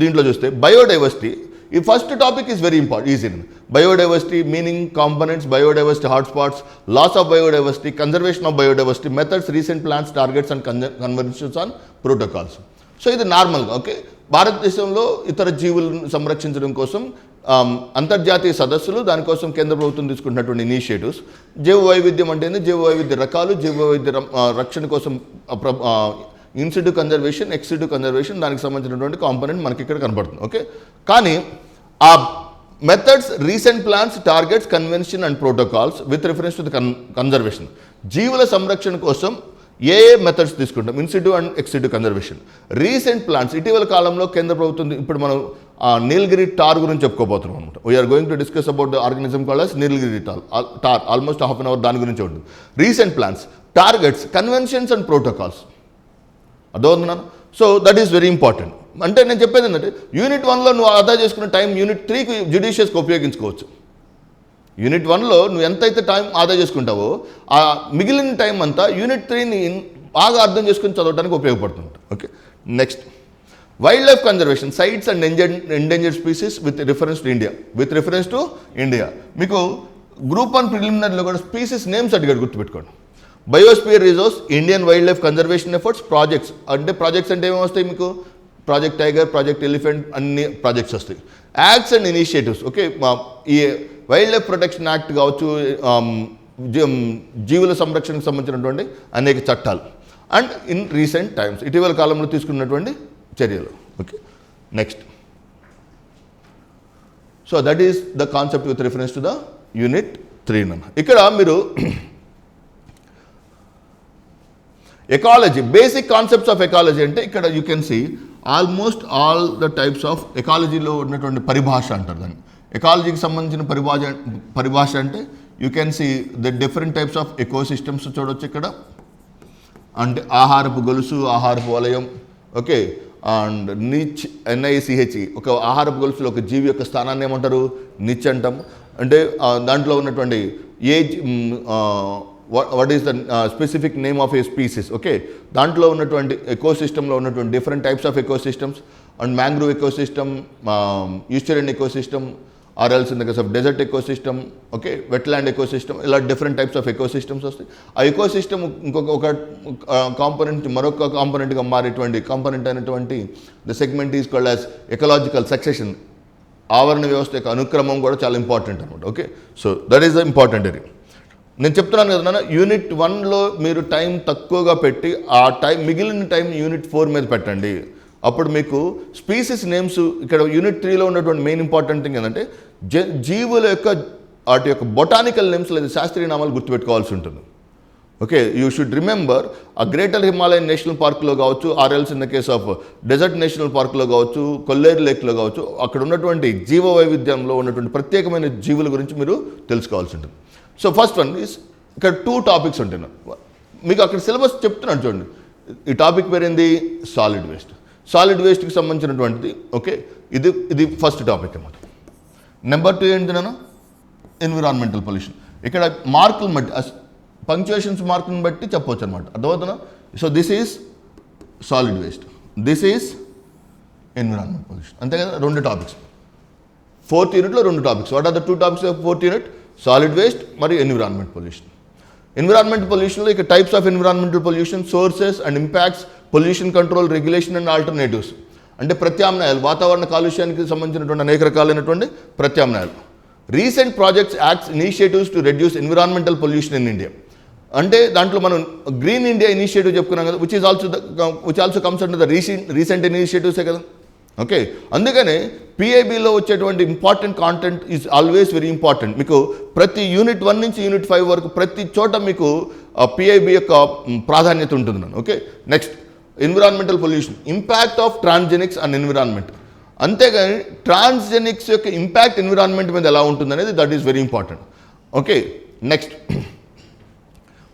దీంట్లో చూస్తే బయోడైవర్సిటీ. ఈ first topic is very easy. Biodiversity meaning, components, biodiversity hotspots, loss of biodiversity, conservation of biodiversity, methods, recent plans, targets and conventions on protocols. So ఇది నార్మల్గా. ఓకే, భారతదేశంలో ఇతర జీవులను సంరక్షించడం కోసం అంతర్జాతీయ సదస్సులు, దానికోసం కేంద్ర ప్రభుత్వం తీసుకుంటున్నటువంటి ఇనిషియేటివ్స్. జీవ వైవిధ్యం అంటే జీవ వైవిధ్య రకాలు, జీవ వైవిధ్య రక్షణ కోసం ఇన్సిటు కన్జర్వేషన్, ఎక్సిటు కన్జర్వేషన్, దానికి సంబంధించినటువంటి కాంపోనెంట్ మనకి ఇక్కడ కనబడుతుంది. ఓకే, కానీ ఆ methods, recent plans, targets, convention and protocols with reference to the conservation. జీవుల సంరక్షణ కోసం ఏ మెథడ్స్ తీసుకుంటాం? In situ and ex situ conservation. Recent plans, ఇటీవల కాలంలో కేంద్ర ప్రభుత్వం, ఇప్పుడు మనం నీలగిరి టార్ గురించి చెప్పుకోబోతున్నాం అనమాట. We are going to discuss about the organism called as Nilgiri tahr. Almost half an hour దాని గురించి ఉంటుంది. Recent plans, targets, conventions and protocols. అర్థమవుతున్నాను. So that is very important. అంటే నేను చెప్పేది ఏంటంటే యూనిట్ 1లో నువ్వు ఆదా చేసుకున్న టైం యూనిట్ 3కి జ్యుడిషియస్గా ఉపయోగించుకోవచ్చు. యూనిట్ 1లో నువ్వు ఎంతైతే టైం ఆదా చేసుకుంటావో ఆ మిగిలిన టైం అంతా యూనిట్ 3ని బాగా అర్థం చేసుకుని చదవడానికి ఉపయోగపడుతుంది. Okay, next wild life conservation, sites and endangered species with reference to India. మీకు గ్రూప్ 1 ప్రిలిమినరీలో కూడా స్పీసీస్ నేమ్స్ అడిగాడు, గుర్తుపెట్టుకోండి. Biosphere reserves, Indian wild life conservation efforts, projects అంటే ఏమేమి వస్తాయి మీకు? ప్రాజెక్ట్ టైగర్, ప్రాజెక్ట్ ఎలిఫెంట్, అన్ని ప్రాజెక్ట్స్ వస్తాయి. యాక్ట్స్ అండ్ ఇనిషియేటివ్స్, ఓకే, ఈ వైల్డ్ లైఫ్ ప్రొటెక్షన్ యాక్ట్ కావచ్చు, జీవుల సంరక్షణకు సంబంధించినటువంటి అనేక చట్టాలు. అండ్ ఇన్ రీసెంట్ టైమ్స్, ఇటీవల కాలంలో తీసుకున్నటువంటి చర్యలు. Okay, next. So that is the concept with reference to the unit 3. ఇక్కడ మీరు ecology, basic concepts of ecology అంటే ఇక్కడ you can see almost all the types of ఎకాలజీలో ఉన్నటువంటి పరిభాష అంటారు దాన్ని. ఎకాలజీకి సంబంధించిన పరిభాష అంటే you can see the different types of ecosystems చూడవచ్చు ఇక్కడ. అంటే ఆహారపు గొలుసు, ఆహారపు వలయం, ఓకే, అండ్ నిచ్, NICHE, ఒక ఆహారపు గొలుసులో ఒక జీవి యొక్క స్థానాన్ని ఏమంటారు? నిచ్ అంటాం. అంటే దాంట్లో ఉన్నటువంటి what is the specific name of a species. Okay, దాంట్లో ఉన్నటువంటి ఎకోసిస్టంలో ఉన్నటువంటి different types of ecosystems. And mangrove ecosystem, eastern ecosystem, or else in the case of desert ecosystem, okay, wetland ecosystem, ఇలా డిఫరెంట్ టైప్స్ ఆఫ్ ఎకోసిస్టమ్స్ వస్తాయి. ఆ ecosystem ఒక component మరొక కాంపోనెంట్గా మారేటువంటి కాంపోనెంట్ అయినటువంటి the segment is called as ecological succession. ఆవరణ వ్యవస్థ యొక్క అనుక్రమం కూడా చాలా ఇంపార్టెంట్ అనమాట. Okay, so that is the important area. నేను చెప్తున్నాను కదా నాన్న, యూనిట్ 1లో మీరు టైం తక్కువగా పెట్టి ఆ టైం మిగిలిన టైం యూనిట్ 4 మీద పెట్టండి. అప్పుడు మీకు స్పీసీస్ నేమ్స్, ఇక్కడ యూనిట్ 3లో ఉన్నటువంటి మెయిన్ ఇంపార్టెంట్ థింగ్ ఏంటంటే జీవుల యొక్క వాటి యొక్క బొటానికల్ నేమ్స్ లేదా శాస్త్రీయ నామాలు గుర్తుపెట్టుకోవాల్సి ఉంటుంది. ఓకే, యూ షుడ్ రిమెంబర్ ఆ గ్రేటర్ హిమాలయన్ నేషనల్ పార్క్లో కావచ్చు, or else in the case of desert national పార్క్లో కావచ్చు, కొల్లేరు లేక్లో కావచ్చు, అక్కడ ఉన్నటువంటి జీవ వైవిధ్యంలో ఉన్నటువంటి ప్రత్యేకమైన జీవుల గురించి మీరు తెలుసుకోవాల్సి ఉంటుంది. సో ఫస్ట్ వన్ ఈస్, ఇక్కడ 2 టాపిక్స్ ఉంటాయి. మీకు అక్కడ సిలబస్ చెప్తున్నాను చూడండి. ఈ టాపిక్ పేరేంది? Solid waste. సాలిడ్ వేస్ట్కి సంబంధించినటువంటిది. ఓకే, ఇది ఫస్ట్ టాపిక్ అన్నమాట. నెంబర్ 2 ఏంటి నాన్న? Environmental pollution. ఇక్కడ మార్కులను బట్టి, పంక్చుయేషన్స్ మార్కులను బట్టి చెప్పవచ్చు అనమాట. అర్థమవుతుందా? So this is solid waste, this is environment pollution. అంతే కదా, 2 టాపిక్స్. 4th యూనిట్లో 2 topics. What are the 2 topics of 4th unit? Solid waste మరియు ఎన్విరాన్మెంట్ పొల్యూషన్. ఎన్విరాన్మెంట్ పొల్యూషన్లో ఇక types of environmental pollution, sources and impacts, pollution control, regulation and alternatives. అంటే ప్రత్యామ్నాయాలు, వాతావరణ కాలుష్యానికి సంబంధించినటువంటి అనేక రకాలైనటువంటి ప్రత్యామ్నాయాలు. Recent projects, acts, initiatives to reduce environmental pollution in India. అంటే దాంట్లో మనం గ్రీన్ ఇండియా ఇనిషియేటివ్ చెప్పుకున్నాం కదా, which also comes under the recent ఇనిషియేటివ్సే కదా. ఓకే, అందుకనే PIBలో వచ్చేటువంటి important content is always very important. మీకు ప్రతి యూనిట్ 1 నుంచి యూనిట్ 5 వరకు ప్రతి చోట మీకు PIB యొక్క ప్రాధాన్యత ఉంటుంది. Okay, next environmental pollution, impact of transgenics and environment. అంతేగాని ట్రాన్స్జెనిక్స్ యొక్క ఇంపాక్ట్ ఎన్విరాన్మెంట్ మీద ఎలా ఉంటుంది అనేది that is very important. Okay, next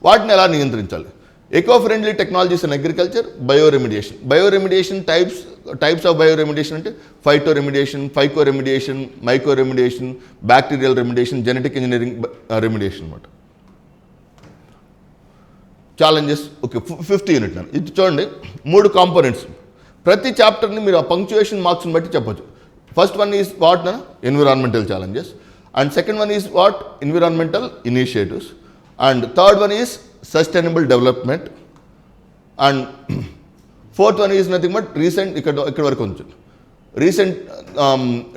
వాటిని ఎలా నియంత్రించాలి? Eco friendly technologies in agriculture, bioremediation types of bioremediation అంటే phyto remediation, phyco remediation, myco remediation, bacterial remediation, genetic engineering remediation అనమాట. ఛాలెంజెస్. Okay, 5th unit. ఇది చూడండి, 3 కాంపోనెంట్స్. ప్రతి చాప్టర్ని మీరు ఆ పంక్చుయేషన్ మార్క్స్ని బట్టి చెప్పొచ్చు. ఫస్ట్ వన్ ఈజ్ వాట్ నా? Environmental challenges. And second one is what? Environmental initiatives. And third one is sustainable development. And 4th one is nothing but recent, ఇక్కడ వరకు ఉంచండి. Recent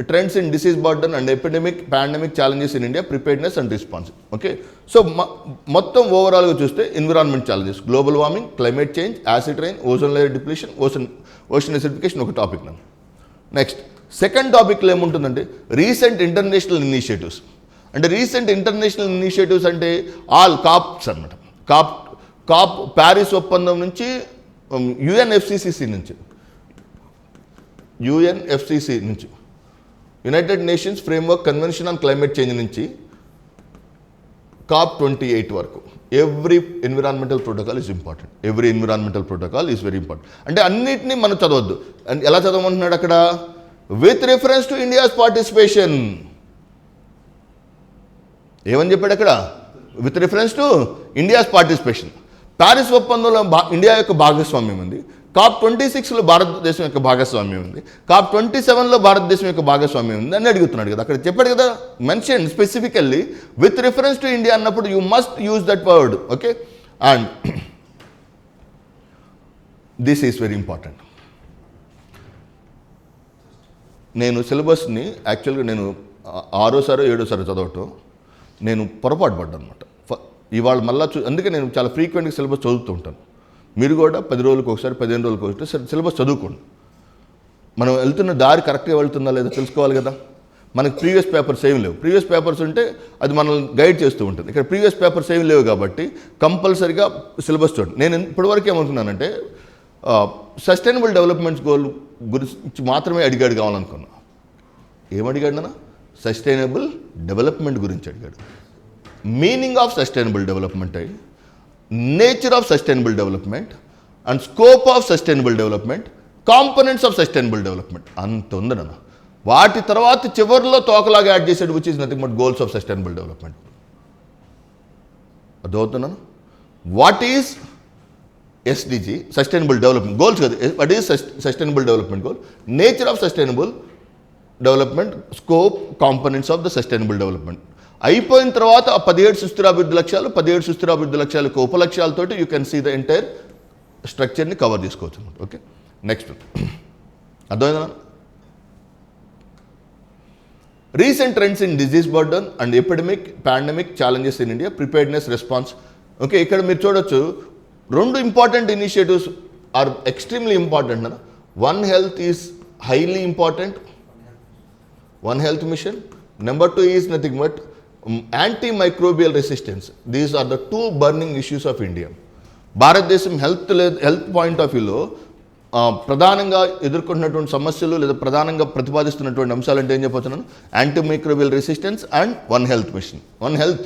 trends in disease burden and epidemic, pandemic challenges in India, preparedness and response. Okay, so మొత్తం ఓవరాల్గా చూస్తే environment challenges, global warming, climate change, acid rain, ozone layer depletion, ocean acidification ఒక topic నన్ను. Next second టాపిక్లో ఏముంటుందంటే recent international initiatives. అంటే recent international initiatives అంటే all caps అనమాట. కాప్ ప్యారిస్ ఒప్పందం నుంచి యుఎన్ఎఫ్సిసిసి నుంచి United nations framework convention on climate change నుంచి COP28 వరకు every environmental protocol is important. Every environmental protocol is very important. అంటే అన్నిటినీ మనం చదవద్దు. అండ్ ఎలా చదవమంటున్నాడు అక్కడ? With reference to India's participation. ఏమని చెప్పాడు అక్కడ? With reference to India's participation. Paris ఒప్పందంలో ఇండియా యొక్క భాగస్వామ్యం ఉంది. COP26లో భారతదేశం యొక్క భాగస్వామ్యం ఉంది. COP27లో భారతదేశం యొక్క భాగస్వామ్యం ఉంది అని అడుగుతున్నాడు కదా. అక్కడ చెప్పాడు కదా, mention specifically with reference to India అన్నప్పుడు you must use that word. Okay, and this is very important. నేను సిలబస్ని యాక్చువల్గా నేను 6వ 7వ చదవటం నేను పొరపాటు పడ్డాను అనమాట. ఇవాళ మళ్ళీ అందుకే నేను చాలా ఫ్రీక్వెంట్గా సిలబస్ చదువుతూ ఉంటాను. మీరు కూడా 10 రోజులకు ఒకసారి 15 రోజులకు ఒకసారి సిలబస్ చదువుకోండి. మనం వెళ్తున్న దారి కరెక్ట్గా వెళ్తుందా లేదా తెలుసుకోవాలి కదా. మనకి ప్రీవియస్ పేపర్స్ ఏమి లేవు. ప్రీవియస్ పేపర్స్ ఉంటే అది మనల్ని గైడ్ చేస్తూ ఉంటుంది. ఇక్కడ ప్రీవియస్ పేపర్స్ ఏమి లేవు కాబట్టి కంపల్సరీగా సిలబస్ చూడండి. నేను ఇప్పటివరకు ఏమనుకున్నానంటే సస్టైనబుల్ డెవలప్మెంట్స్ గోల్ గురించి మాత్రమే అడిగాడు కావాలనుకున్నా. ఏమడిగాడు? సస్టైనబుల్ డెవలప్మెంట్ గురించి అడిగాడు. మీనింగ్ ఆఫ్ సస్టైనబుల్ డెవలప్మెంట్ అయ్యి, nature of sustainable development and scope of sustainable development, components of sustainable development అంత ఉందన్న. వాటి తర్వాత చివరిలో తోకలాగా యాడ్ చేసాడు which is nothing but goals of sustainable development. అర్థమవుతున్నాను? What is SDG? Sustainable development goals కదా. What is sustainable development goal? Nature of sustainable development, scope, components of the sustainable development. అయిపోయిన తర్వాత ఆ 17 సుస్థిరాభివృద్ధి లక్ష్యాలు, 17 సుస్థిరాభివృద్ధి లక్ష్యాలకు ఉపలక్ష్యాలతోటి you can see the entire స్ట్రక్చర్ని కవర్ చేసుకోవచ్చు అనమాట. ఓకే, నెక్స్ట్ అర్థమైందా? Recent trends in disease burden and epidemic pandemic challenges in India, preparedness response. Okay, ఇక్కడ మీరు చూడొచ్చు 2 important initiatives are extremely important అన్న. One health is highly important, one health mission. Number 2 is nothing but antimicrobial resistance. These are the 2 burning issues of India. భారతదేశం health point of వ్యూలో ప్రధానంగా ఎదుర్కొంటున్నటువంటి సమస్యలు లేదా ప్రధానంగా ప్రతిపాదిస్తున్నటువంటి అంశాలు అంటే ఏం చెప్పొచ్చున్నాను? Antimicrobial resistance and one health mission, one health.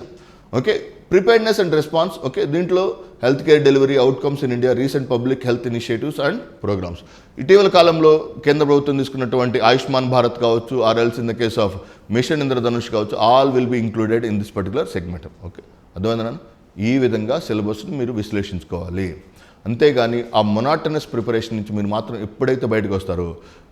Okay, preparedness and response. Okay, దీంట్లో health care delivery outcomes in India, recent public health initiatives and programmes. ఇటీవల కాలంలో కేంద్ర ప్రభుత్వం తీసుకున్నటువంటి ఆయుష్మాన్ భారత్ కావచ్చు, or else in the case of mission Indradhanush కావచ్చు, all will be included in this particular segment. Okay, అర్థమైందా? ఈ విధంగా సిలబస్ని మీరు విశ్లేషించుకోవాలి. అంతేగాని ఆ మొనాటనస్ ప్రిపరేషన్ నుంచి మీరు మాత్రం ఎప్పుడైతే బయటకు వస్తారో,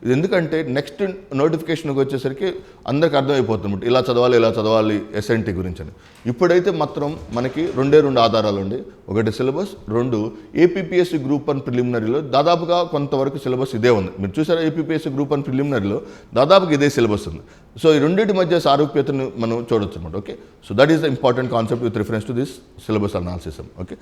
ఇది ఎందుకంటే నెక్స్ట్ నోటిఫికేషన్కి వచ్చేసరికి అందరికి అర్థమైపోతుంది ఇలా చదవాలి ఎస్ఎన్టీ గురించి అని. ఇప్పుడైతే మాత్రం మనకి 2 ఆధారాలు ఉండి, ఒకటి సిలబస్, 2 ఏపీపీఎస్సీ గ్రూప్ 1 ప్రిలిమినరీలో దాదాపుగా కొంతవరకు సిలబస్ ఇదే ఉంది. మీరు చూసారా, ఏపీపీఎస్సీ గ్రూప్ 1 ప్రిలిమినరీలో దాదాపుగా ఇదే సిలబస్ ఉంది. సో ఈ రెండింటి మధ్య సారూప్యతను మనం చూడొచ్చు అనమాట. Okay, so that is the important concept with reference to this syllabus analysis. Okay.